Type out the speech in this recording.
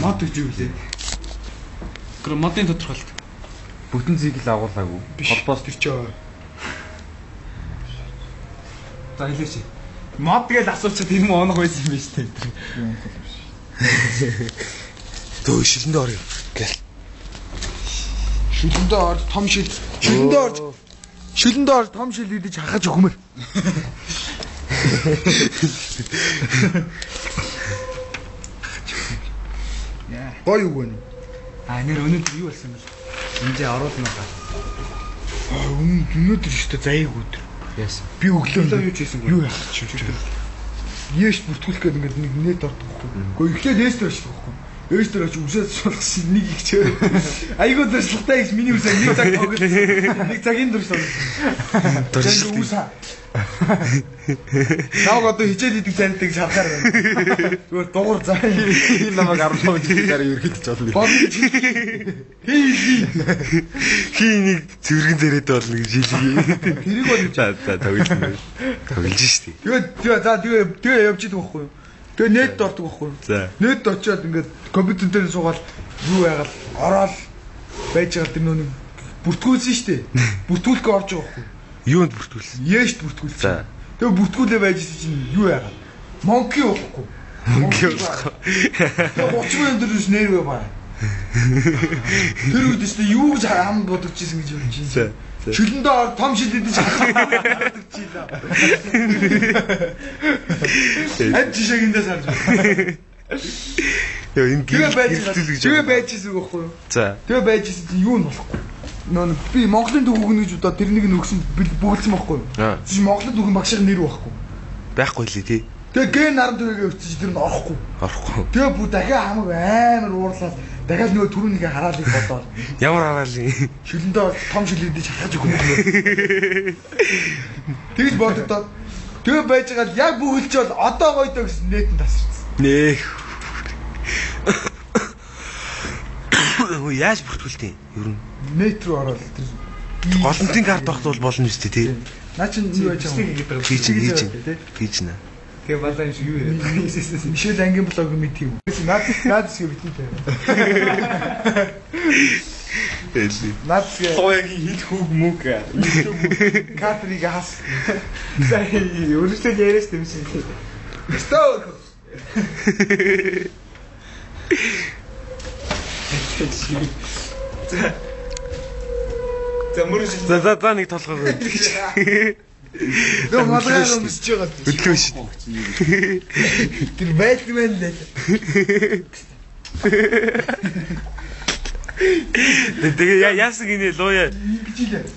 Мод гэж юу вэ? Гэр модын тодорхойлт. Бүтэн зийг л агуулаагүй. Холбоос тэр чөө. За хэлээч. Мод гэж асуучаад энэ мөн онох байсан юм биш үү? Төө шилэндээ орё. Гэл. Шүлэндээ ор том шил. Шүлэндээ ор том шил идэж хахаж өгмөр. Гоё юу гэнэ? Нэр өнөөдөр юу болсон бэ? Энд оруулна уу? Өнөөдөр шүү дээ заяаг өдөр. Яасан. Би өглөө юу хийсэн бэ? Юу яах ч юм. Яаш бүртгүүлэх гээд ингээд нэг нэт ордог байхгүй. Гэхдээ эхлээд эстер очдог байхгүй. Эстер очиж үсээд суулгасан нэг их чөө. Айгуу дөрслөгтэй гэж миний үсээ нэг цаг тоглож. Нэг цагийн дөрс болсон. Дөрслөг үсаа. Наа одоо хичээл идэг царилдаг шалгаар байна. Зүгээр дугур заа. Энэ намайг 15 жилээр ерөөхдөж болно. Хий нэг зүргэн дээрээ болно гэж хэлээ. Тэрийг бол за тоглож штий. Тэгээ явж идэг байхгүй юу? Тэгээ нэт ордог байхгүй юу? За. Нэт очиод ингээд компьютер дээр суугаад юу яагаад ороод байж байгаа тэр нөө бүртгүүлсэн штий. Бүртгүүлэхээ орж байгаа байхгүй юу? Юунд бүртгүүлсэн? Яашд бүртгүүлсэн. Тэгээ бүртгүүлээ байжсэн чинь юу яагаад? Монки уухгүй. Монки уухгүй. 30 минут дөрөс нэрвэ баа. Тэр үед ч юу гэж хам бодож ирсэн гэж юм чинь. Шүлэндээ том шил идэж хадагч ийла. Ань жишээгэндээ сарж байна. Яа энэ тэгээ байжсэн үгүй юу? За. Тэгээ байжсэн чинь юу нь болохгүй. Нөө би Монголын дүүгэн гэж удаа тэрнийг нөгсөн бүгэлсэн байхгүй юу? Чи Монголын дүүгэн багшийн нэр байхгүй. Байхгүй лээ тий. Тэгээ ген 12-гээ өччих тэр нь орохгүй. Тэгээ бүр дахиад хамаг амар уурлаад дахиад нөгөө түрүүнийгээ хараалыг бодоод. Ямар хараалыг? Шүлэндээ том шил идэж хатгаж өгөх юм. Тэгж бодогдоод тэгээ байж байгаа л яг бүгэлчээл одоо гоё дөө гэсэн нэтэн тасарсан. Нээ. Яаж бүртгүүлтий? Ер нь нет рүү ороод тэр голонтын карт тогтвол болно шүү дээ тий. Наа чин юу яаж байгаа юм? Хийж нэ. Тэгээ балаа юм шиг юу яриа. Мишэл ангийн блог мэд юм. Наад шиг битэн тэ. Эли. Наад шиг хоогийн хит хүүг мүг. Катриг хас. Сая өөрөөсөө яриаш юм шиг. Стоп. За мөрөж за нэг толгой гэж. Нөө малгай өмсөж байгаа. Өдлөө шүү. Тэр Бэтмен л. Тэгээ яасан гинэ лоо яа. Бичилээ.